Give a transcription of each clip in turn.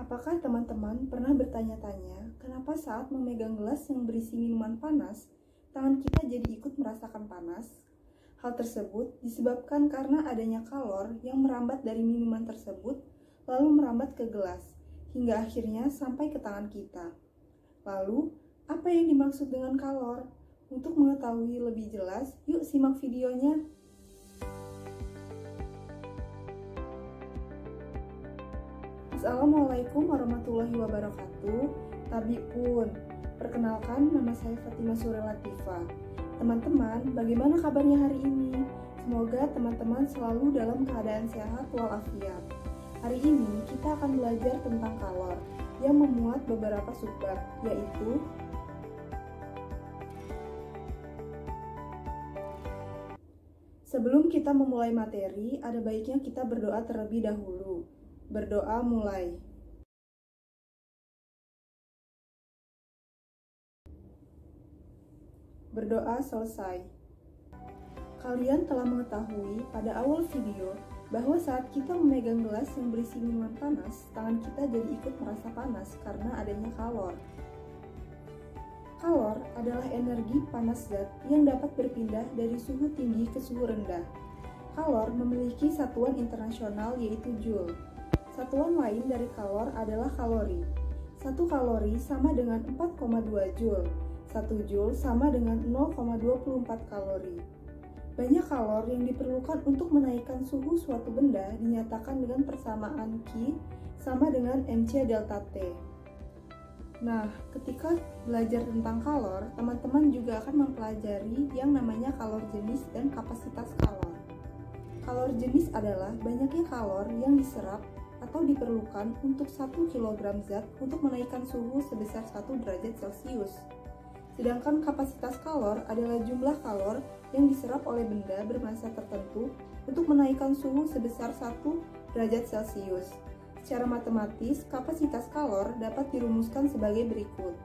Apakah teman-teman pernah bertanya-tanya kenapa saat memegang gelas yang berisi minuman panas, tangan kita jadi ikut merasakan panas? Hal tersebut disebabkan karena adanya kalor yang merambat dari minuman tersebut, lalu merambat ke gelas, hingga akhirnya sampai ke tangan kita. Lalu, apa yang dimaksud dengan kalor? Untuk mengetahui lebih jelas, yuk simak videonya. Assalamualaikum warahmatullahi wabarakatuh. Tabi pun, perkenalkan nama saya Fatimah Surya Latifah. Teman-teman, bagaimana kabarnya hari ini? Semoga teman-teman selalu dalam keadaan sehat walafiat. Hari ini kita akan belajar tentang kalor yang memuat beberapa subbab, yaitu sebelum kita memulai materi, ada baiknya kita berdoa terlebih dahulu. Berdoa mulai. Berdoa selesai. Kalian telah mengetahui pada awal video bahwa saat kita memegang gelas yang berisi minuman panas, tangan kita jadi ikut merasa panas karena adanya kalor. Kalor adalah energi panas zat yang dapat berpindah dari suhu tinggi ke suhu rendah. Kalor memiliki satuan internasional yaitu joule. Satuan lain dari kalor adalah kalori. 1 kalori sama dengan 4,2 joule. 1 joule sama dengan 0,24 kalori. Banyak kalor yang diperlukan untuk menaikkan suhu suatu benda dinyatakan dengan persamaan Q sama dengan mc delta T. Nah, ketika belajar tentang kalor, teman-teman juga akan mempelajari yang namanya kalor jenis dan kapasitas kalor. Kalor jenis adalah banyaknya kalor yang diserap atau diperlukan untuk 1 kg zat untuk menaikkan suhu sebesar 1 derajat Celcius. Sedangkan kapasitas kalor adalah jumlah kalor yang diserap oleh benda bermassa tertentu untuk menaikkan suhu sebesar 1 derajat Celcius. Secara matematis, kapasitas kalor dapat dirumuskan sebagai berikut.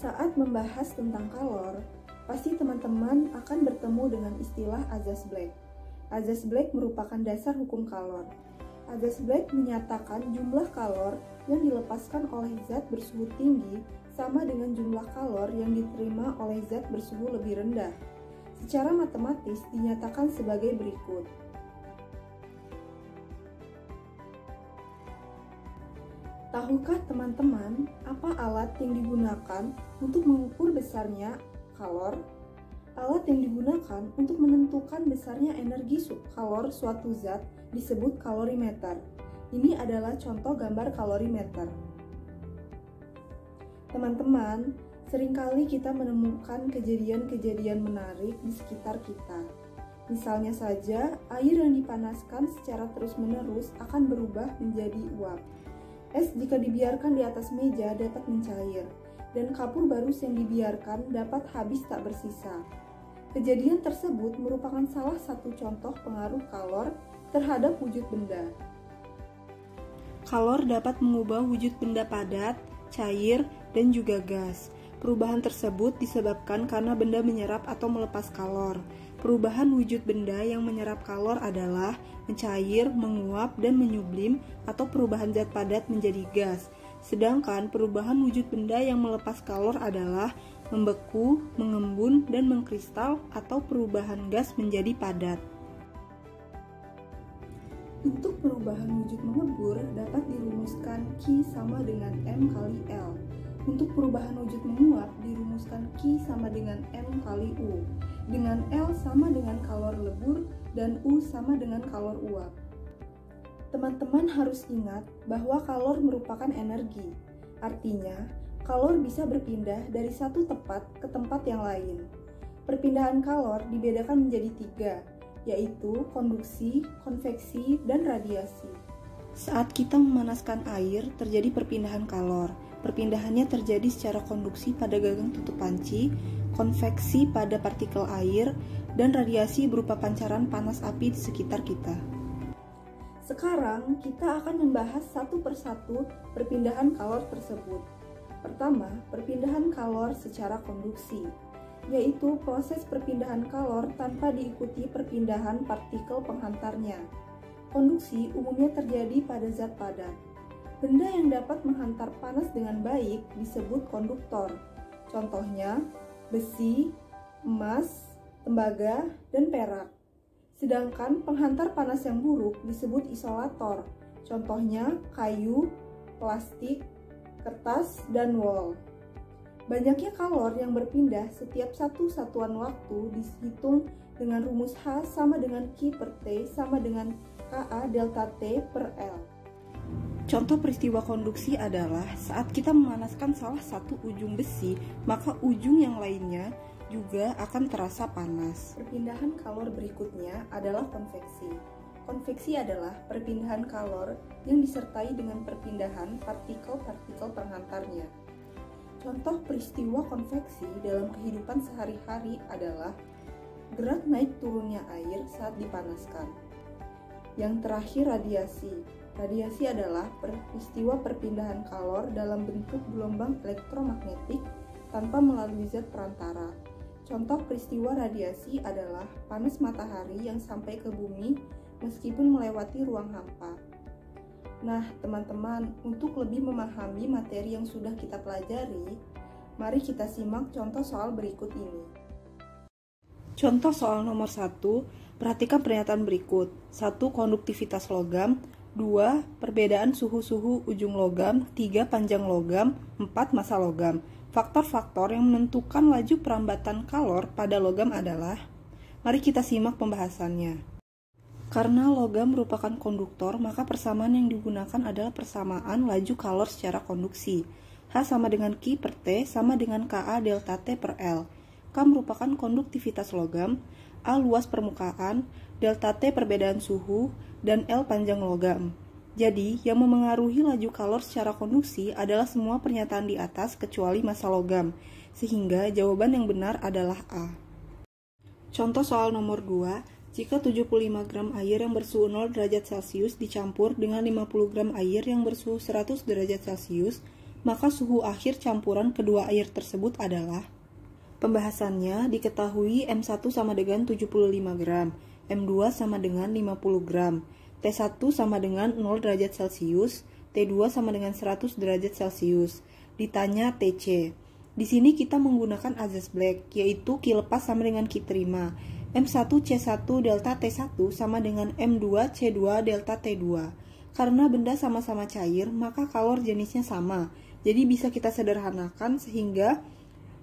Saat membahas tentang kalor, pasti teman-teman akan bertemu dengan istilah Azaz-Black. Azaz-Black merupakan dasar hukum kalor. Azaz-Black menyatakan jumlah kalor yang dilepaskan oleh zat bersuhu tinggi sama dengan jumlah kalor yang diterima oleh zat bersuhu lebih rendah. Secara matematis dinyatakan sebagai berikut. Tahukah teman-teman apa alat yang digunakan untuk mengukur besarnya kalor? Alat yang digunakan untuk menentukan besarnya energi kalor suatu zat disebut kalorimeter. Ini adalah contoh gambar kalorimeter. Teman-teman, seringkali kita menemukan kejadian-kejadian menarik di sekitar kita. Misalnya saja, air yang dipanaskan secara terus-menerus akan berubah menjadi uap. Es jika dibiarkan di atas meja dapat mencair, dan kapur barus yang dibiarkan dapat habis tak bersisa. Kejadian tersebut merupakan salah satu contoh pengaruh kalor terhadap wujud benda. Kalor dapat mengubah wujud benda padat, cair, dan juga gas. Perubahan tersebut disebabkan karena benda menyerap atau melepas kalor. Perubahan wujud benda yang menyerap kalor adalah mencair, menguap, dan menyublim atau perubahan zat padat menjadi gas. Sedangkan perubahan wujud benda yang melepas kalor adalah membeku, mengembun, dan mengkristal atau perubahan gas menjadi padat. Untuk perubahan wujud mengebur dapat dirumuskan Q sama dengan M kali L. Untuk perubahan wujud menguap dirumuskan Q sama dengan M kali U, dengan L sama dengan kalor lebur dan U sama dengan kalor uap. Teman-teman harus ingat bahwa kalor merupakan energi. Artinya, kalor bisa berpindah dari satu tempat ke tempat yang lain. Perpindahan kalor dibedakan menjadi 3, yaitu konduksi, konveksi, dan radiasi. Saat kita memanaskan air, terjadi perpindahan kalor. Perpindahannya terjadi secara konduksi pada gagang tutup panci, konveksi pada partikel air, dan radiasi berupa pancaran panas api di sekitar kita. Sekarang, kita akan membahas satu persatu perpindahan kalor tersebut. Pertama, perpindahan kalor secara konduksi, yaitu proses perpindahan kalor tanpa diikuti perpindahan partikel penghantarnya. Konduksi umumnya terjadi pada zat padat. Benda yang dapat menghantar panas dengan baik disebut konduktor. Contohnya, besi, emas, tembaga, dan perak. Sedangkan penghantar panas yang buruk disebut isolator. Contohnya, kayu, plastik, kertas, dan wol. Banyaknya kalor yang berpindah setiap satu satuan waktu dihitung dengan rumus H sama dengan Q per T sama dengan Ka delta T per L. Contoh peristiwa konduksi adalah saat kita memanaskan salah satu ujung besi, maka ujung yang lainnya juga akan terasa panas. Perpindahan kalor berikutnya adalah konveksi. Konveksi adalah perpindahan kalor yang disertai dengan perpindahan partikel-partikel penghantarnya. Contoh peristiwa konveksi dalam kehidupan sehari-hari adalah gerak naik turunnya air saat dipanaskan. Yang terakhir, radiasi. Radiasi adalah peristiwa perpindahan kalor dalam bentuk gelombang elektromagnetik tanpa melalui zat perantara. Contoh peristiwa radiasi adalah panas matahari yang sampai ke bumi meskipun melewati ruang hampa. Nah, teman-teman, untuk lebih memahami materi yang sudah kita pelajari, mari kita simak contoh soal berikut ini. Contoh soal nomor 1, perhatikan pernyataan berikut. 1. Konduktivitas logam. 2. Perbedaan suhu-suhu ujung logam. 3. Panjang logam. 4. Massa logam. Faktor-faktor yang menentukan laju perambatan kalor pada logam adalah. Mari kita simak pembahasannya. Karena logam merupakan konduktor, maka persamaan yang digunakan adalah persamaan laju kalor secara konduksi. H sama dengan Q per T sama dengan Ka delta T per L. K merupakan konduktivitas logam, A luas permukaan, delta T perbedaan suhu, dan L panjang logam. Jadi, yang memengaruhi laju kalor secara konduksi adalah semua pernyataan di atas kecuali massa logam, sehingga jawaban yang benar adalah A. Contoh soal nomor 2, jika 75 gram air yang bersuhu 0 derajat Celcius dicampur dengan 50 gram air yang bersuhu 100 derajat Celcius, maka suhu akhir campuran kedua air tersebut adalah. Pembahasannya diketahui M1 sama dengan 75 gram, M2 sama dengan 50 gram, T1 sama dengan 0 derajat Celcius, T2 sama dengan 100 derajat Celcius. Ditanya TC. Di sini kita menggunakan azas Black, yaitu Q lepas sama dengan Q terima. M1C1 delta T1 sama dengan M2C2 delta T2. Karena benda sama-sama cair, maka kalor jenisnya sama. Jadi bisa kita sederhanakan sehingga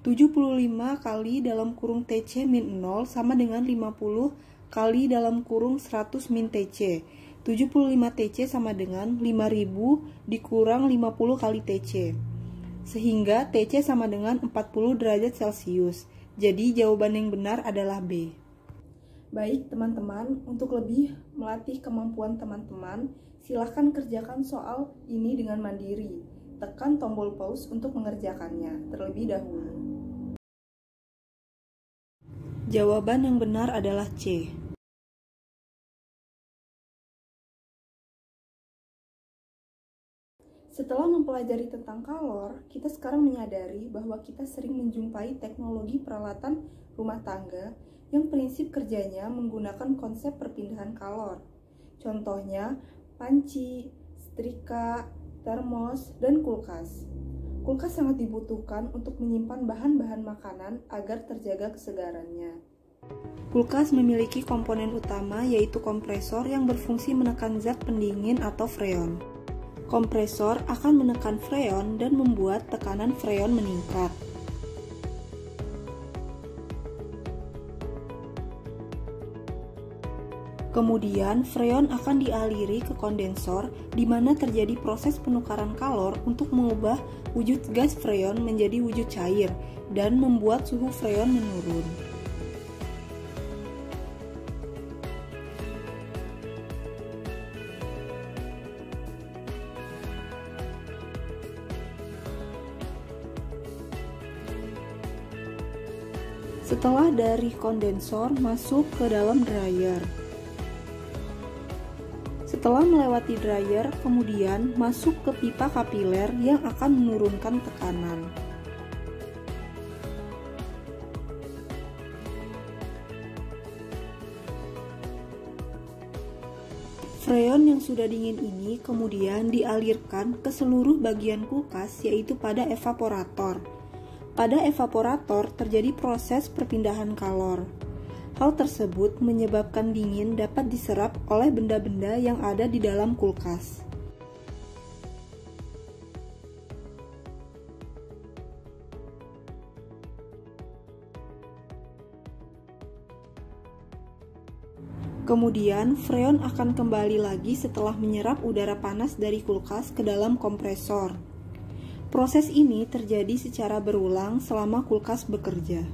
75 kali dalam kurung TC min 0 sama dengan 50 kali dalam kurung 100 min TC. 75 TC sama dengan 5000 dikurang 50 kali TC. Sehingga TC sama dengan 40 derajat Celcius. Jadi jawaban yang benar adalah B. Baik teman-teman, untuk lebih melatih kemampuan teman-teman, silahkan kerjakan soal ini dengan mandiri. Tekan tombol pause untuk mengerjakannya terlebih dahulu. Jawaban yang benar adalah C. Setelah mempelajari tentang kalor, kita sekarang menyadari bahwa kita sering menjumpai teknologi peralatan rumah tangga yang prinsip kerjanya menggunakan konsep perpindahan kalor. Contohnya, panci, setrika, termos, dan kulkas. Kulkas sangat dibutuhkan untuk menyimpan bahan-bahan makanan agar terjaga kesegarannya. Kulkas memiliki komponen utama yaitu kompresor yang berfungsi menekan zat pendingin atau freon. Kompresor akan menekan freon dan membuat tekanan freon meningkat. Kemudian, freon akan dialiri ke kondensor, di mana terjadi proses penukaran kalor untuk mengubah wujud gas freon menjadi wujud cair, dan membuat suhu freon menurun. Setelah dari kondensor masuk ke dalam dryer. Setelah melewati dryer, kemudian masuk ke pipa kapiler yang akan menurunkan tekanan. Freon yang sudah dingin ini kemudian dialirkan ke seluruh bagian kulkas, yaitu pada evaporator. Pada evaporator terjadi proses perpindahan kalor. Hal tersebut menyebabkan dingin dapat diserap oleh benda-benda yang ada di dalam kulkas. Kemudian, freon akan kembali lagi setelah menyerap udara panas dari kulkas ke dalam kompresor. Proses ini terjadi secara berulang selama kulkas bekerja.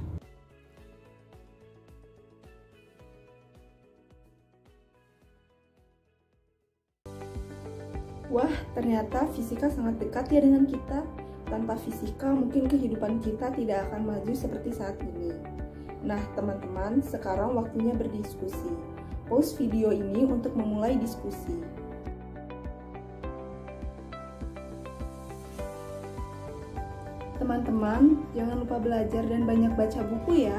Wah, ternyata fisika sangat dekat ya dengan kita. Tanpa fisika, mungkin kehidupan kita tidak akan maju seperti saat ini. Nah, teman-teman, sekarang waktunya berdiskusi. Pause video ini untuk memulai diskusi. Teman-teman, jangan lupa belajar dan banyak baca buku ya.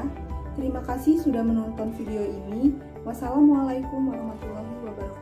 Terima kasih sudah menonton video ini. Wassalamualaikum warahmatullahi wabarakatuh.